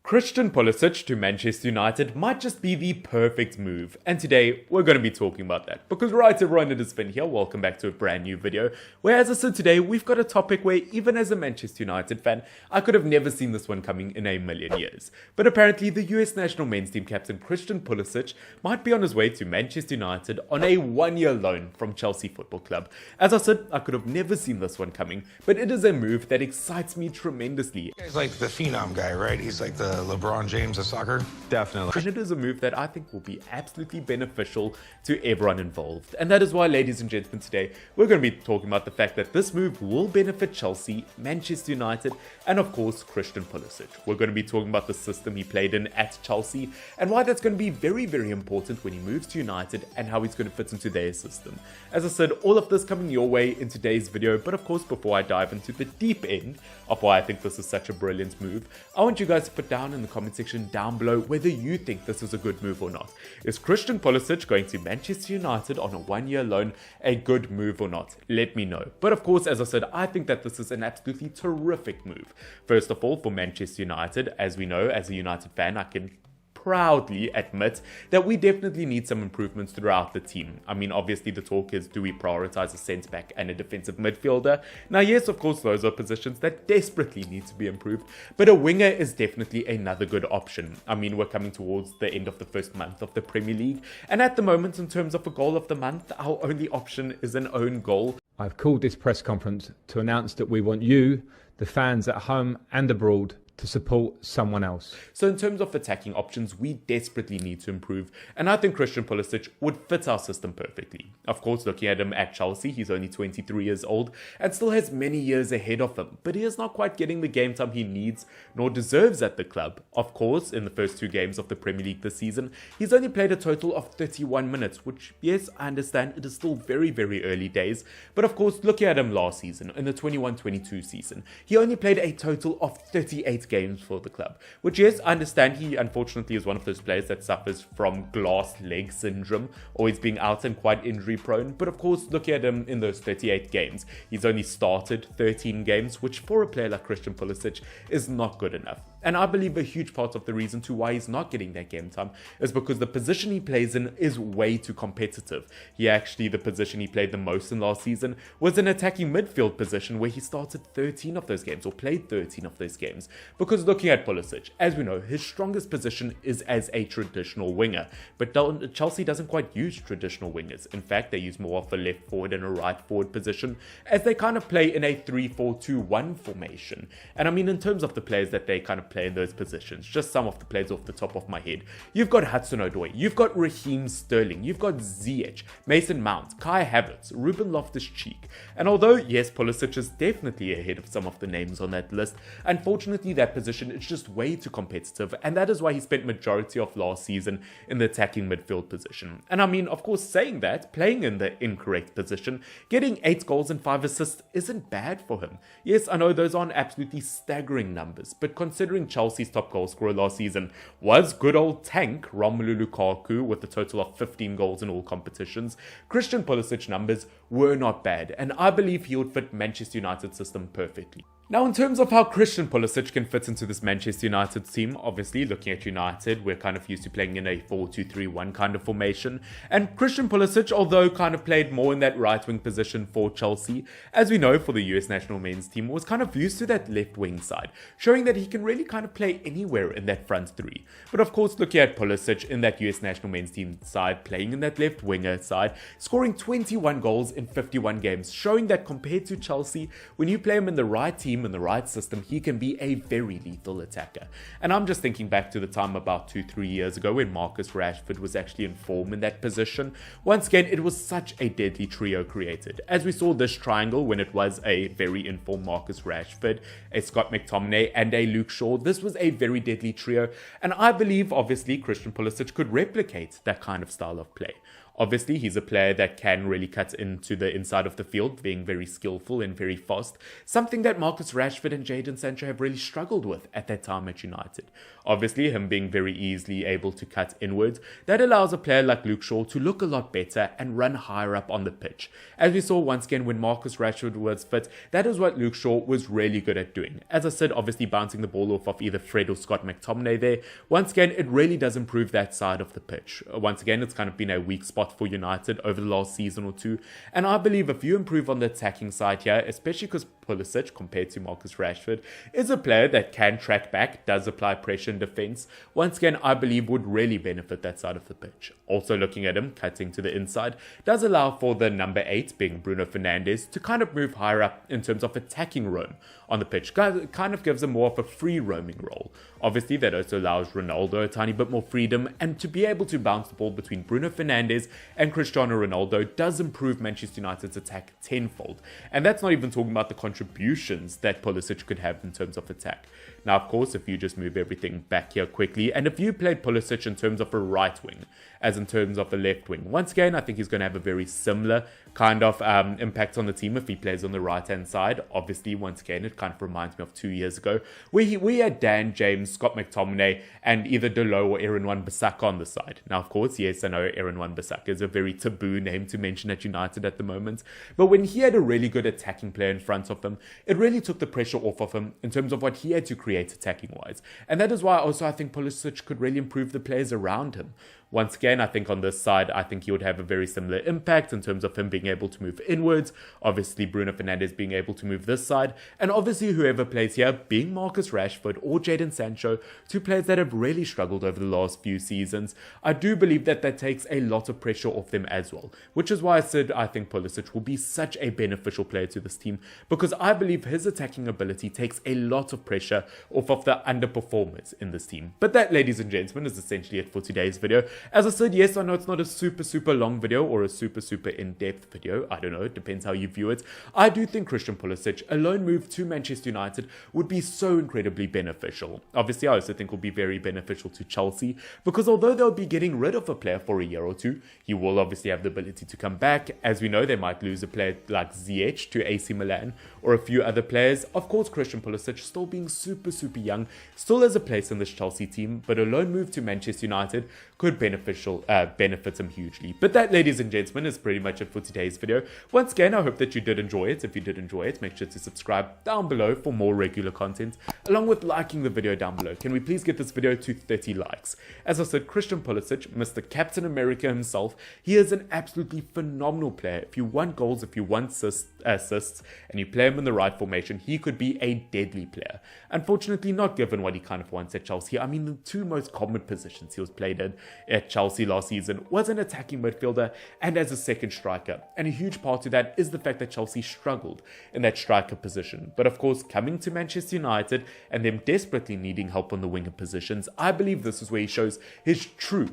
Christian Pulisic to Manchester United might just be the perfect move, and today we're going to be talking about that. Because right everyone, it is Finn here, welcome back to a brand new video, where as I said today, we've got a topic where even as a Manchester United fan, I could have never seen this one coming in a million years. But apparently the US national men's team captain Christian Pulisic might be on his way to Manchester United on a one-year loan from Chelsea Football Club. As I said, I could have never seen this one coming, but it is a move that excites me tremendously. He's like the phenom guy, right? He's like the LeBron James of soccer. Definitely. And it is a move that I think will be absolutely beneficial to everyone involved. And that is why, ladies and gentlemen, today we're going to be talking about the fact that this move will benefit Chelsea, Manchester United, and of course Christian Pulisic. We're going to be talking about the system he played in at Chelsea and why that's going to be very, very important when he moves to United and how he's going to fit into their system. As I said, all of this coming your way in today's video, but of course before I dive into the deep end of why I think this is such a brilliant move, I want you guys to put down in the comment section down below whether you think this is a good move or not. Is Christian Pulisic going to Manchester United on a one-year loan a good move or not? Let me know. But of course, as I said, I think that this is an absolutely terrific move. First of all, for Manchester United, as we know, as a United fan, I can proudly admit that we definitely need some improvements throughout the team. I mean, obviously the talk is, do we prioritize a centre back and a defensive midfielder? Now, yes, of course, those are positions that desperately need to be improved, but a winger is definitely another good option. I mean, we're coming towards the end of the first month of the Premier League, and at the moment, in terms of a goal of the month, our only option is an own goal. I've called this press conference to announce that we want you, the fans at home and abroad, to support someone else. So in terms of attacking options, we desperately need to improve, and I think Christian Pulisic would fit our system perfectly. Of course, looking at him at Chelsea, he's only 23 years old and still has many years ahead of him, but he is not quite getting the game time he needs nor deserves at the club. Of course, in the first two games of the Premier League this season, he's only played a total of 31 minutes, which, yes, I understand it is still very, very early days, but of course, looking at him last season, in the 21-22 season, he only played a total of 38 games for the club, which, yes, I understand he unfortunately is one of those players that suffers from glass leg syndrome, always being out and quite injury prone. But of course, looking at him in those 38 games, he's only started 13 games, which for a player like Christian Pulisic is not good enough. And I believe a huge part of the reason to why he's not getting that game time is because the position he plays in is way too competitive. The position he played the most in last season was an attacking midfield position where he started 13 of those games or played 13 of those games. Because looking at Pulisic, as we know, his strongest position is as a traditional winger. But Chelsea doesn't quite use traditional wingers. In fact, they use more of a left forward and a right forward position as they kind of play in a 3-4-2-1 formation. And I mean, in terms of the players that they kind of play in those positions, just some of the players off the top of my head, you've got Hudson-Odoi, you've got Raheem Sterling, you've got Ziyech, Mason Mount, Kai Havertz, Ruben Loftus-Cheek. And although, yes, Pulisic is definitely ahead of some of the names on that list, unfortunately that position is just way too competitive, and that is why he spent majority of last season in the attacking midfield position. And I mean, of course, saying that, playing in the incorrect position, getting 8 goals and 5 assists isn't bad for him. Yes, I know those aren't absolutely staggering numbers, but considering Chelsea's top goal scorer last season was good old tank Romelu Lukaku with a total of 15 goals in all competitions, Christian Pulisic numbers were not bad, and I believe he would fit Manchester United's system perfectly. Now, in terms of how Christian Pulisic can fit into this Manchester United team, obviously looking at United, we're kind of used to playing in a 4-2-3-1 kind of formation. And Christian Pulisic, although kind of played more in that right wing position for Chelsea, as we know for the US national men's team, was kind of used to that left wing side, showing that he can really kind of play anywhere in that front three. But of course, looking at Pulisic in that US national men's team side, playing in that left winger side, scoring 21 goals in 51 games, showing that compared to Chelsea, when you play him in the right team, in the right system, he can be a very lethal attacker. And I'm just thinking back to the time about 2-3 years ago when Marcus Rashford was actually in form in that position. Once again, it was such a deadly trio created. As we saw this triangle when it was a very informed Marcus Rashford, a Scott McTominay and a Luke Shaw, this was a very deadly trio, and I believe obviously Christian Pulisic could replicate that kind of style of play. Obviously, he's a player that can really cut into the inside of the field, being very skillful and very fast, something that Marcus Rashford and Jadon Sancho have really struggled with at that time at United. Obviously, him being very easily able to cut inwards, that allows a player like Luke Shaw to look a lot better and run higher up on the pitch. As we saw once again when Marcus Rashford was fit, that is what Luke Shaw was really good at doing. As I said, obviously bouncing the ball off of either Fred or Scott McTominay there, once again, it really does improve that side of the pitch. Once again, it's kind of been a weak spot for United over the last season or two, and I believe if you improve on the attacking side here, especially because Pulisic, compared to Marcus Rashford, is a player that can track back, does apply pressure in defence, once again, I believe would really benefit that side of the pitch. Also looking at him, cutting to the inside, does allow for the number 8, being Bruno Fernandes, to kind of move higher up in terms of attacking roam on the pitch. Kind of gives him more of a free roaming role. Obviously, that also allows Ronaldo a tiny bit more freedom, and to be able to bounce the ball between Bruno Fernandes and Cristiano Ronaldo does improve Manchester United's attack tenfold. And that's not even talking about the contributions that Pulisic could have in terms of attack. Now, of course, if you just move everything back here quickly, and if you played Pulisic in terms of a right wing, as in terms of a left wing, once again, I think he's going to have a very similar kind of impact on the team if he plays on the right-hand side. Obviously, once again, it kind of reminds me of 2 years ago, where we had Dan James, Scott McTominay, and either Delo or Aaron Wan-Bissaka on the side. Now, of course, yes, I know Aaron Wan-Bissaka is a very taboo name to mention at United at the moment, but when he had a really good attacking player in front of him, it really took the pressure off of him in terms of what he had to create attacking-wise. And that is why also I think Pulisic could really improve the players around him. Once again, I think on this side, I think he would have a very similar impact in terms of him being able to move inwards, obviously Bruno Fernandes being able to move this side, and obviously whoever plays here, being Marcus Rashford or Jadon Sancho, two players that have really struggled over the last few seasons. I do believe that that takes a lot of pressure off them as well, which is why I said I think Pulisic will be such a beneficial player to this team, because I believe his attacking ability takes a lot of pressure off of the underperformers in this team. But that, ladies and gentlemen, is essentially it for today's video. As I said, yes, I know it's not a super long video or a super in-depth video. I don't know, it depends how you view it. I do think Christian Pulisic, a loan move to Manchester United, would be so incredibly beneficial. Obviously, I also think will be very beneficial to Chelsea, because although they'll be getting rid of a player for a year or two, he will obviously have the ability to come back. As we know, they might lose a player like Ziyech to AC Milan or a few other players. Of course, Christian Pulisic, still being super young, still has a place in this Chelsea team, but a loan move to Manchester United could benefit him hugely. But that, ladies and gentlemen, is pretty much it for today's video. Once again, I hope that you did enjoy it. If you did enjoy it, make sure to subscribe down below for more regular content, along with liking the video down below. Can we please get this video to 30 likes? As I said, Christian Pulisic, Mr. Captain America himself, he is an absolutely phenomenal player. If you want goals, if you want assists, and you play him in the right formation, he could be a deadly player. Unfortunately, not given what he kind of wants at Chelsea. I mean, the two most common positions he was played in at Chelsea last season was an attacking midfielder and as a second striker. And a huge part of that is the fact that Chelsea struggled in that striker position. But of course, coming to Manchester United and them desperately needing help on the winger positions, I believe this is where he shows his true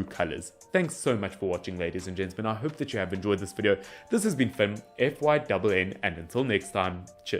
colours. Thanks so much for watching, ladies and gentlemen. I hope that you have enjoyed this video. This has been Finn, FYNN, and until next time, cheers.